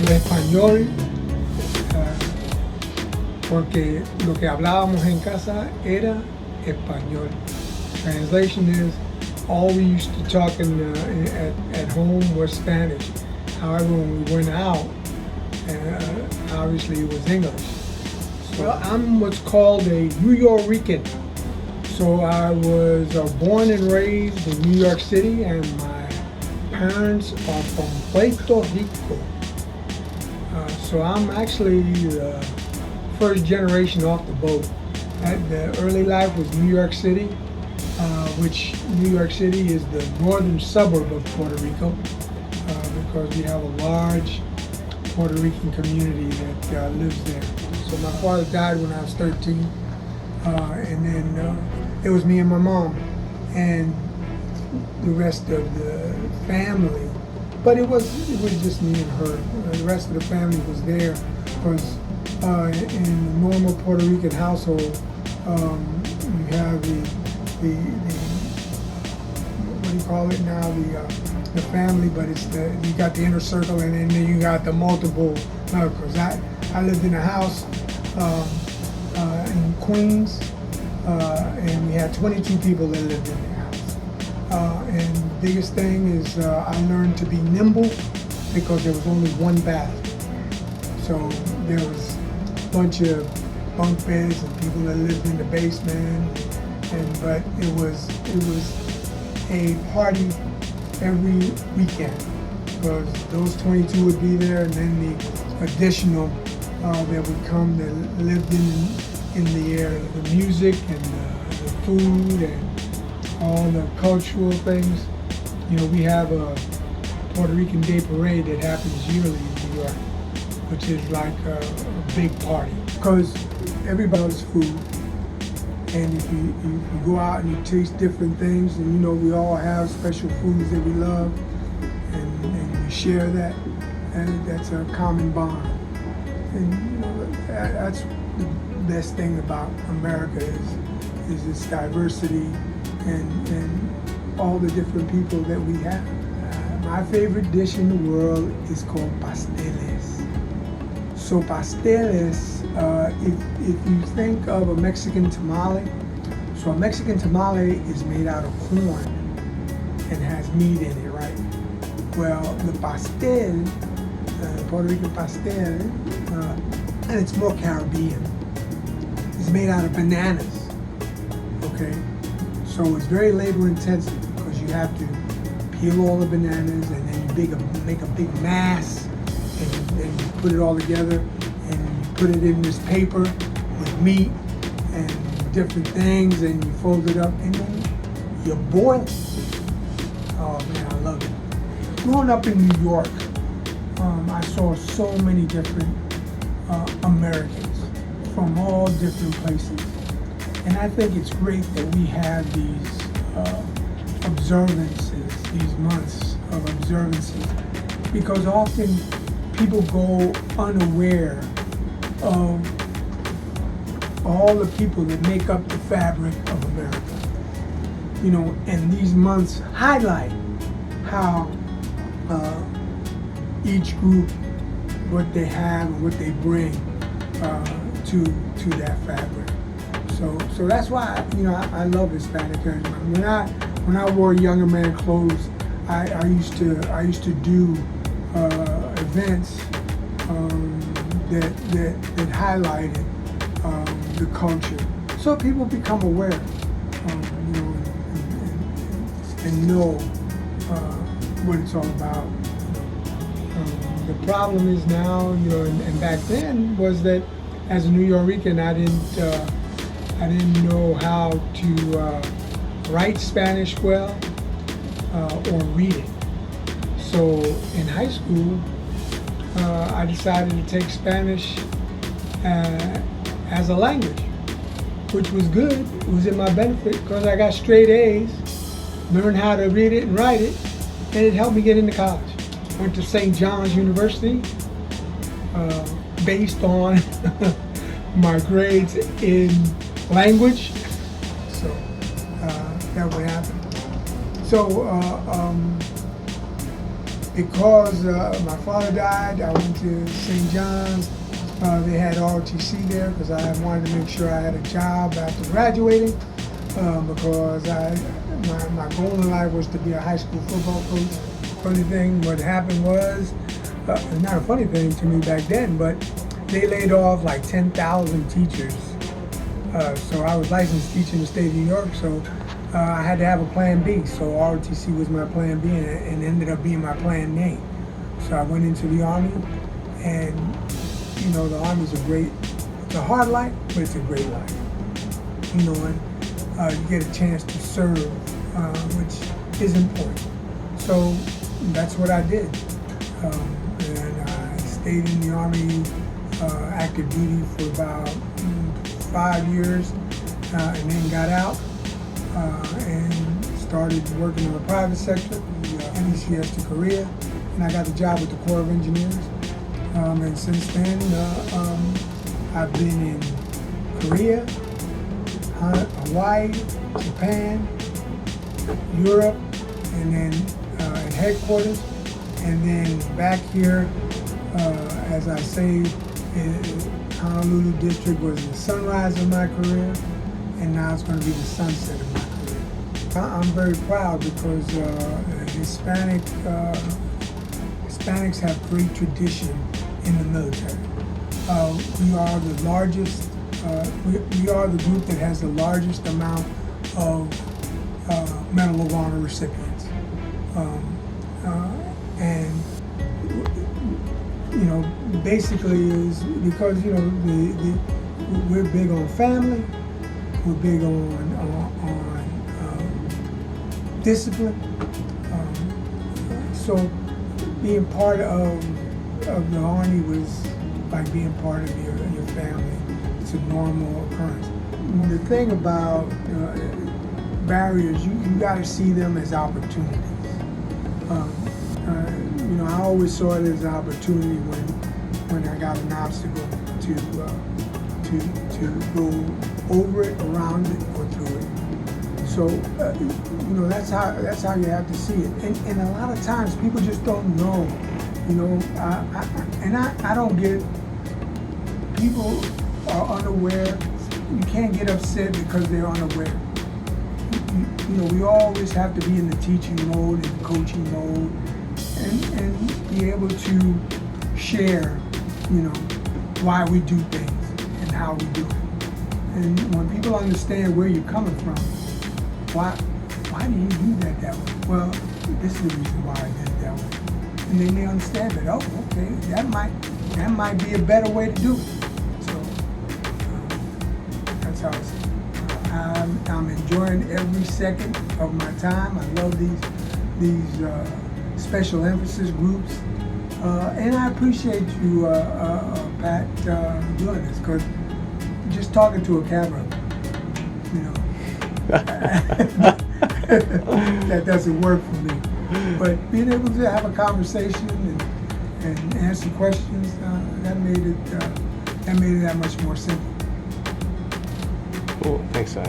hablo español, porque lo que hablábamos en casa era español. Translation is, all we used to talk at home was Spanish. However, when we went out, obviously it was English. So I'm what's called a New Yorican. So I was born and raised in New York City, and my parents are from Puerto Rico. So I'm actually the first generation off the boat. The early life was New York City, which New York City is the northern suburb of Puerto Rico, because we have a large Puerto Rican community that lives there. So my father died when I was 13, and then it was me and my mom and the rest of the family. But it was just me and her. The rest of the family was there because in a normal Puerto Rican household, you have the what do you call it now, the family, but it's you got the inner circle, and then you got the multiple members. I lived in a house in Queens, and we had 22 people that lived in the house. And the biggest thing is I learned to be nimble because there was only one bathroom. So there was a bunch of bunk beds and people that lived in the basement, but it was a party every weekend because those 22 would be there, and then the additional that would come that lived in the area, the music and the food and all the cultural things. You know, we have a Puerto Rican Day Parade that happens yearly in New York, which is like a big party because everybody loves food. And if you go out and you taste different things, and you know we all have special foods that we love, and we share that, and that's a common bond. And you know that's the best thing about America is its diversity and all the different people that we have. My favorite dish in the world is called pasteles. So pasteles, if you think of a Mexican tamale, so a Mexican tamale is made out of corn and has meat in it, right? Well, the pastel, Puerto Rican pastel, and it's more Caribbean, is made out of bananas, okay? So it's very labor intensive because you have to peel all the bananas and then you make a big mass, and then you put it all together and you put it in this paper with meat and different things, and you fold it up and then you boil it. Oh man, I love it. Growing up in New York, I saw so many different Americans from all different places. And I think it's great that we have these observances, these months of observances, because often people go unaware of all the people that make up the fabric of America. You know, and these months highlight how each group, what they have and what they bring to that fabric. So that's why, you know, I love Hispanic Heritage Month. When I wore younger man clothes, I used to do events that highlighted the culture, so people become aware, you know, and know what it's all about. The problem is now, you know, and back then was that as a New Yorican, I didn't know how to write Spanish well or read it. So in high school, I decided to take Spanish as a language, which was good. It was in my benefit because I got straight A's, learned how to read it and write it, and it helped me get into college. Went to St. John's University based on my grades in language. So that would happen. So because my father died, I went to St. John's. They had ROTC there because I wanted to make sure I had a job after graduating. Because my goal in life was to be a high school football coach. Funny thing, what happened was, not a funny thing to me back then, but they laid off like 10,000 teachers. So I was licensed teaching in the state of New York, so I had to have a plan B. So ROTC was my plan B, and ended up being my plan A. So I went into the Army, and you know, the Army's it's a hard life, but it's a great life. You know, and you get a chance to serve, which is important. So that's what I did. And I stayed in the Army active duty for about 5 years, and then got out and started working in the private sector, NECS to Korea, and I got the job with the Corps of Engineers. And since then, I've been in Korea, Hawaii, Japan, Europe, and then at headquarters, and then back here, as I say, Honolulu district was the sunrise of my career, and now it's going to be the sunset of my career. I'm very proud because Hispanics have great tradition in the military. We are the largest, we are the group that has the largest amount of Medal of Honor recipients. And you know, basically is because, you know, we're big on family, we're big on discipline. So being part of the Army was like being part of your family. It's a normal occurrence. The thing about barriers, you got to see them as opportunities. You know, I always saw it as an opportunity when I got an obstacle to go over it, around it, or through it. So you know, that's how you have to see it. And a lot of times people just don't know. You know, I don't get it. People are unaware. You can't get upset because they're unaware. You know, we always have to be in the teaching mode and coaching mode, and be able to share, you know, why we do things and how we do it. And when people understand where you're coming from, why do you do that way? Well, this is the reason why I did it that way. And then they understand that, oh, okay, that might be a better way to do it. So that's how it's. I'm enjoying every second of my time. I love these special emphasis groups, and I appreciate you, Pat, doing this, because just talking to a camera, you know, that doesn't work for me. But being able to have a conversation and answer questions, that made it that much more simple. Cool. Thanks, Si.